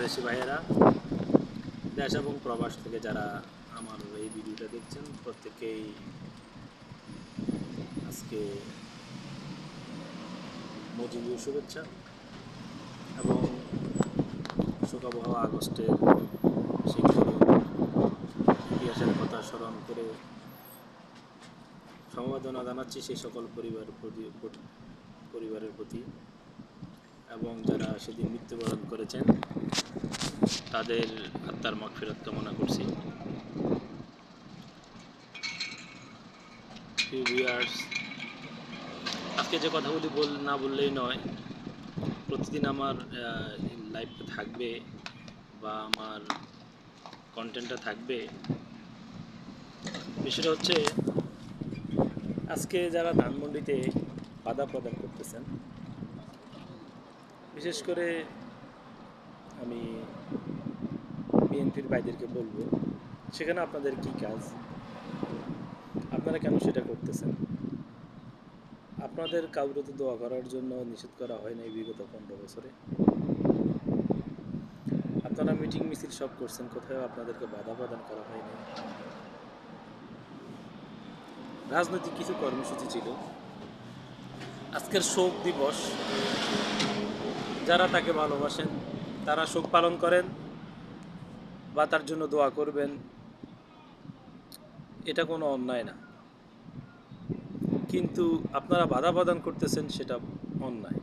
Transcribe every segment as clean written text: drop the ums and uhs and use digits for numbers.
বাংলাদেশি ভাইয়েরা, দেশ এবং প্রবাস থেকে যারা আমার এই ভিডিওটা দেখছেন, প্রত্যেকেই আজকে মজিবুর শুভেচ্ছা এবং শোকাবহ আগস্টের সেই ইতিহাসের কথা স্মরণ করে সমবেদনা জানাচ্ছি সেই সকল পরিবারের প্রতি এবং যারা সেদিন মৃত্যুবরণ করেছেন তাদের আত্মার মাগফিরাত কামনা করছি। ভিউয়ার্স, আজকে যে কথাগুলি না বললেই নয়, প্রতিদিন আমার লাইভটা থাকবে বা আমার কন্টেন্টটা থাকবে। বিষয়টা হচ্ছে, আজকে যারা ধানমন্ডিতে বাধা প্রদান করতেছেন, বিশেষ করে আমি বিএনপির ভাইদেরকে বলবো, সেখানে আপনাদের কি কাজ, আপনারা কেন সেটা করতেছেন? আপনাদের কাউকে তো দোয়া করার জন্য নিষেধ করা হয় নাই বিগত 15 বছরে। আপনারা মিটিং মিছিল সব করছেন, কোথাও আপনাদেরকে বাধা প্রদান করা হয়নি। রাজনৈতিক কিছু কর্মসূচি ছিল। আজকের শোক দিবস, যারা তাকে ভালোবাসেন তারা শোক পালন করেন বা তার জন্য দোয়া করবেন, এটা কোনো অন্যায় না। কিন্তু আপনারা বাধা প্রদান করতেছেন, সেটা অন্যায়।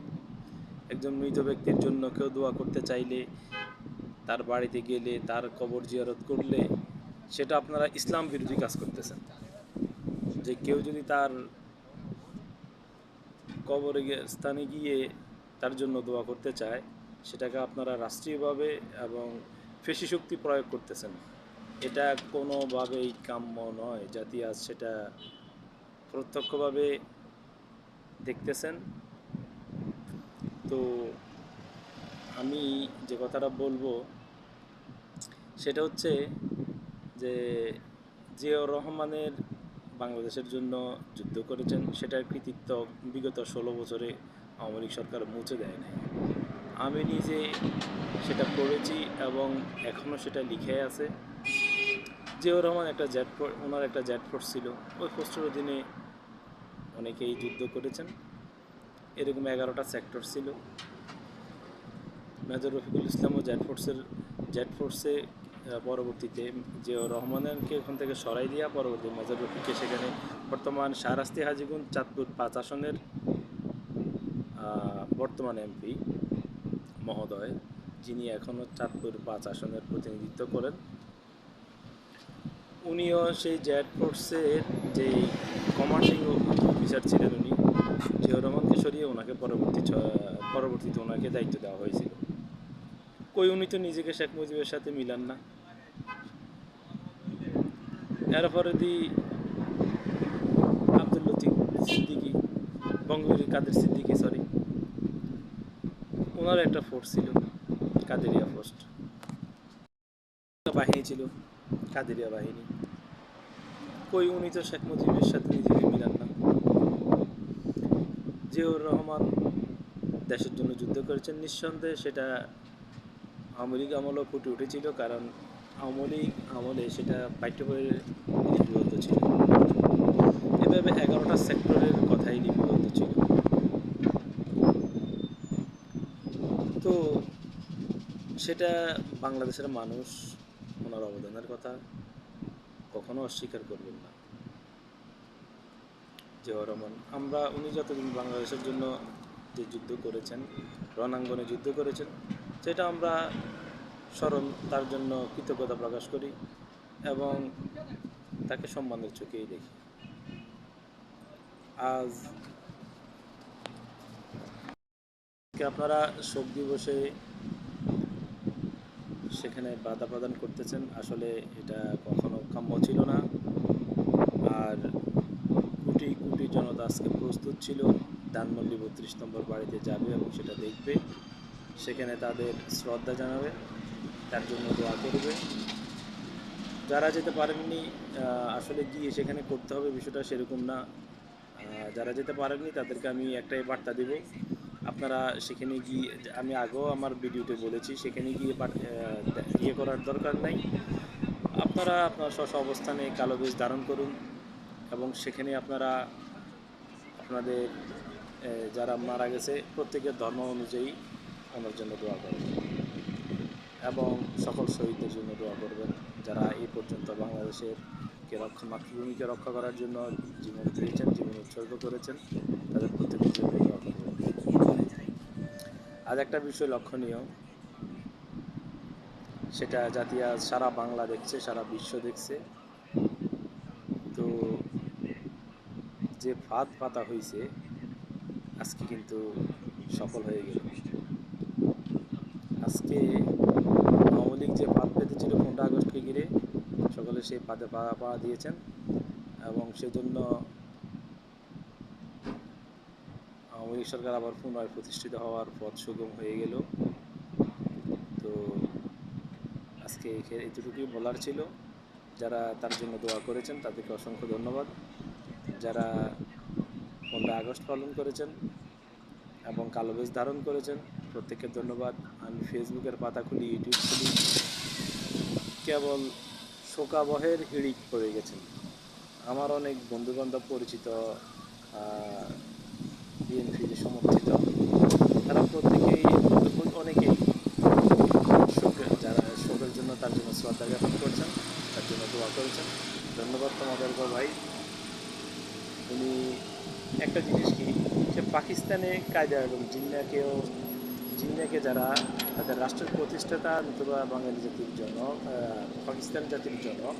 একজন মৃত ব্যক্তির জন্য কেউ দোয়া করতে চাইলে, তার বাড়িতে গেলে, তার কবর জিয়ারত করলে, সেটা আপনারা ইসলাম বিরোধী কাজ করতেছেন। যে কেউ যদি তার কবরে স্থানে গিয়ে তার জন্য দোয়া করতে চায়, সেটাকে আপনারা রাষ্ট্রীয়ভাবে এবং ফেসি শক্তি প্রয়োগ করতেছেন। এটা কোনোভাবেই কাম্য নয়। জাতি আজ সেটা প্রত্যক্ষভাবে দেখতেছেন। তো আমি যে কথাটা বলবো সেটা হচ্ছে যে জিয়াউর রহমানের বাংলাদেশের জন্য যুদ্ধ করেছেন, সেটার কৃতিত্ব বিগত 16 বছরে আওয়ামী লীগ সরকার মুছে দেয় নাই। আমি নিজে সেটা পড়েছি এবং এখনও সেটা লিখে আছে। জিয়াউর রহমান ওনার একটা জেড ফোর্স ছিল, ওই ফোর্সের অধীনে অনেকেই যুদ্ধ করেছেন। এরকম 11টা সেক্টর ছিল। মেজর রফিকুল ইসলামও জেড ফোর্সে পরবর্তীতে জিয়াউর রহমানকে ওখান থেকে সরাই দিয়া পরবর্তী মেজর রফিককে সেখানে বর্তমান শাহরাস্তি হাজীগঞ্জ চাঁদপুর 5 আসনের বর্তমান এমপি মহোদয়, যিনি এখনও চাঁদপুর 5 আসনের প্রতিনিধিত্ব করেন, উনিও সেই জেড ফোর্সের যেই কমান্ডিং অফিসার ছিলেন, উনি জিয়াউর রহমানকে সরিয়ে ওনাকে পরবর্তীতে ওনাকে দায়িত্ব দেওয়া হয়েছিল। উনি তো নিজেকে শেখ মুজিবের সাথে মিলান না। এরপরে আব্দুল লতিফ সিদ্দিকী, বঙ্গবীর কাদের সিদ্দিকী, ওনার একটা ফোর্স ছিল, কাদেরিয়া ফোর্স বাহিনী ছিল, কাদেরিয়া বাহিনী। উনি তো শেখ মুজিবের সাথে নিজেকে মিলান না। জিয়াউর রহমান দেশের জন্য যুদ্ধ করেছেন, নিঃসন্দেহে সেটা আওয়ামী লীগ আমলেও ফুটে উঠেছিল, কারণ আওয়ামী লীগ আমলে সেটা পাঠ্য বইয়ে লিপিবদ্ধ ছিল। এভাবে 11টা সেক্টরের কথাই লিপিবদ্ধ ছিল। তো সেটা বাংলাদেশের মানুষ ওনার অবদানের কথা কখনো অস্বীকার করবেন না। জিয়াউর রহমান, উনি যতদিন বাংলাদেশের জন্য যে যুদ্ধ করেছেন, রণাঙ্গনে যুদ্ধ করেছেন, সেটা আমরা তার জন্য কৃতজ্ঞতা প্রকাশ করি এবং তাকে সম্মানের চোখেই দেখি। আজ আপনারা শোক দিবসে সেখানে বাধা প্রদান করতেছেন, আসলে এটা কখনো কাম্য ছিল না। আর কোটি কোটি জনতা আজকে প্রস্তুত ছিল ধানমন্ডি 32 নম্বর বাড়িতে যাবে এবং সেটা দেখবে, সেখানে তাদের শ্রদ্ধা জানাবে, তার জন্য দোয়া করবে। যারা যেতে পারেননি, আসলে গিয়ে সেখানে করতে হবে বিষয়টা সেরকম না। যারা যেতে পারেননি তাদেরকে আমি একটাই বার্তা দেব, আপনারা সেখানে গিয়ে, আমি আগেও আমার ভিডিওতে বলেছি, সেখানে গিয়ে ইয়ে করার দরকার নাই। আপনারা আপনার স্ব অবস্থানে কালো বেশ ধারণ করুন এবং সেখানে আপনারা আপনাদের যারা মারা গেছে প্রত্যেকের ধর্ম অনুযায়ী ওনার জন্য দোয়া করবেন এবং সকল শহীদদের জন্য দোয়া করবেন যারা এই পর্যন্ত বাংলাদেশের মাতৃভূমিকে রক্ষা করার জন্য জীবন দিয়েছেন, জীবন উৎসর্গ করেছেন, তাদের প্রত্যেকের জন্য দোয়া করবেন। আজ একটা বিষয় লক্ষণীয়, সেটা জাতি আজ সারা বাংলা দেখছে, সারা বিশ্ব দেখছে। তো যে ফাঁদ পাতা হয়েছে আজকে কিন্তু সফল হয়ে গেল। আজকে আওয়ামী লীগ যে ফাঁদ পেতেছিল 15 আগস্টকে ঘিরে, সকলে সেই ফাঁদে পা দিয়েছেন এবং সেজন্য আওয়ামী লীগ সরকার আবার পুনরায় প্রতিষ্ঠিত হওয়ার পথ সুগম হয়ে গেল। তো আজকে এতটুকুই বলার ছিল। যারা তার জন্য দোয়া করেছেন তাদেরকে অসংখ্য ধন্যবাদ। যারা 15 আগস্ট পালন করেছেন এবং কালো বেশ ধারণ করেছেন প্রত্যেককে ধন্যবাদ। আমি ফেসবুকের পাতা খুলি, ইউটিউব খুলি, কেবল শোকাবহের হিড়িক পড়ে গেছেন। আমার অনেক বন্ধুবান্ধব পরিচিত বিএনপির সমর্থিত, তারা প্রত্যেকেই, অনেকেই শোকের জন্য তার জন্য শ্রদ্ধা জ্ঞাপন করছেন, তার জন্য দোয়া করেছেন। ধন্যবাদ তোমাদের ভাই। উনি একটা জিনিস কি, যে পাকিস্তানে কায়দা এবং জিন্নাকে যারা তাদের রাষ্ট্রের প্রতিষ্ঠাতা নতুবা বাঙালি জাতির জনক, পাকিস্তান জাতির জনক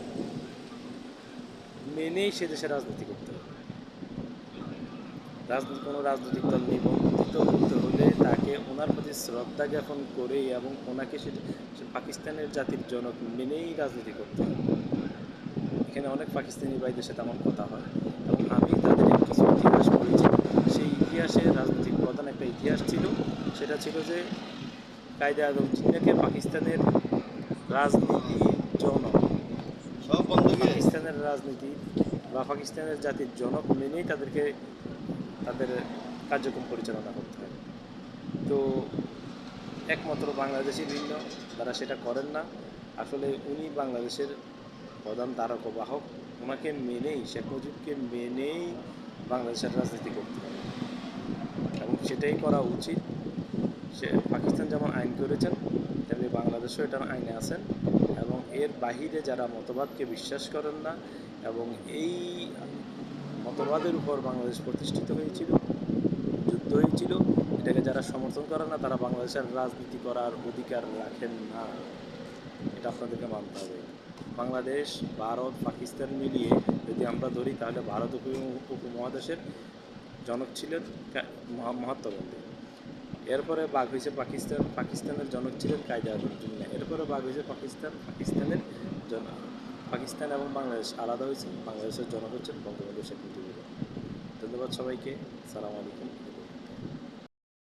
মেনেই সে দেশে রাজনীতি করতে হবে। কোনো রাজনৈতিক দল নিবন্ধিত করতে হলে তাকে ওনার প্রতি শ্রদ্ধা জ্ঞাপন করেই এবং ওনাকে সে পাকিস্তানের জাতির জনক মেনেই রাজনীতি করতে হবে। এখানে অনেক পাকিস্তানি ভাইদের সাথে আমার কথা হয় এবং আমি তাদের কিছু ইতিহাস পড়েছি। সেই ইতিহাসে রাজনৈতিক প্রধান একটা ইতিহাস ছিল, সেটা ছিল যে কায়দে আজম জিন্নাকে পাকিস্তানের রাজনীতির জনক, পাকিস্তানের রাজনীতি বা পাকিস্তানের জাতির জনক মেনেই তাদেরকে তাদের কার্যক্রম পরিচালনা করতে হয়। তো একমাত্র বাংলাদেশি ভিন্ন, তারা সেটা করেন না। আসলে উনি বাংলাদেশের প্রধান ধারক ও বাহক, ওনাকে মেনেই, শেখ মুজিবকে মেনেই বাংলাদেশের রাজনীতি করতে হবে এবং সেটাই করা উচিত। সে পাকিস্তান যেমন আইন করেছেন তেমনি বাংলাদেশও এটার আইনে আছেন এবং এর বাহিরে যারা মতবাদকে বিশ্বাস করেন না এবং এই মতবাদের উপর বাংলাদেশ প্রতিষ্ঠিত হয়েছিল, যুদ্ধ হয়েছিল, এটাকে যারা সমর্থন করে না তারা বাংলাদেশের রাজনীতি করার অধিকার রাখেন না। এটা আপনাদেরকে মানতে হবে। বাংলাদেশ, ভারত, পাকিস্তান মিলিয়ে যদি আমরা ধরি তাহলে ভারত উপমহাদেশের জনক ছিলেন মহাত্মা গান্ধী। এরপরে বাঘ হয়েছে পাকিস্তান, পাকিস্তানের জনক ছিলেন কায়দে আজম জিন্নাহ। এরপরে বাঘ হয়েছে পাকিস্তানের জনক। পাকিস্তান এবং বাংলাদেশ আলাদা হয়েছে, বাংলাদেশের জনক হচ্ছেন বঙ্গবন্ধু শেখ মুজিবুর রহমান। ধন্যবাদ সবাইকে। সালাম আলাইকুম।